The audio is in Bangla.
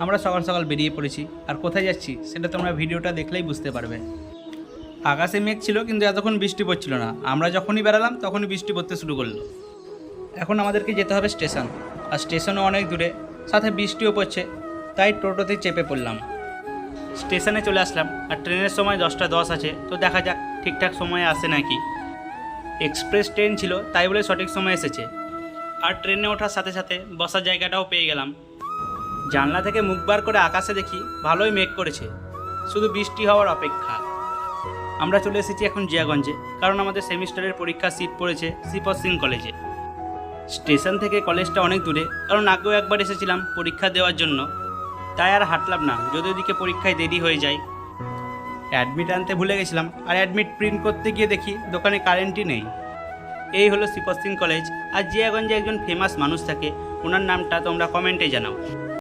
আমরা সকাল সকাল বেরিয়ে পড়েছি, আর কোথায় যাচ্ছি সেটা তোমরা ভিডিওটা দেখলেই বুঝতে পারবে। আকাশে মেঘ ছিল কিন্তু এতক্ষণ বৃষ্টি পড়ছিল না। আমরা যখনই বেরালাম তখনই বৃষ্টি পড়তে শুরু করলো। এখন আমাদেরকে যেতে হবে স্টেশন, আর স্টেশনও অনেক দূরে, সাথে বৃষ্টিও পড়ছে, তাই টোটোতে চেপে পড়লাম। স্টেশনে চলে আসলাম, আর ট্রেনের সময় 10টা 10 আছে, তো দেখা যাক ঠিকঠাক সময়ে আসে নাকি। এক্সপ্রেস ট্রেন ছিল তাই বলে সঠিক সময় এসেছে, আর ট্রেনে ওঠার সাথে সাথে বসার জায়গাটাও পেয়ে গেলাম। জানলা থেকে মুখ বার করে আকাশে দেখি ভালোই মেঘ করেছে, শুধু বৃষ্টি হওয়ার অপেক্ষা। আমরা চলে এসেছি এখন জিয়াগঞ্জে, কারণ আমাদের সেমিস্টারের পরীক্ষার সিট পড়েছে শ্রীপদ সিং কলেজে। স্টেশন থেকে কলেজটা অনেক দূরে, কারণ আগেও একবার এসেছিলাম পরীক্ষা দেওয়ার জন্য, তাই আর হাঁটলাম না, যদি ওদিকে পরীক্ষায় দেরি হয়ে যায়। অ্যাডমিট আনতে ভুলে গেছিলাম, আর অ্যাডমিট প্রিন্ট করতে গিয়ে দেখি দোকানে কারেন্টই নেই। এই হলো শ্রীপদ সিং কলেজ, আর জিয়াগঞ্জে একজন ফেমাস মানুষ থাকে, ওনার নামটা তোমরা কমেন্টে জানাও।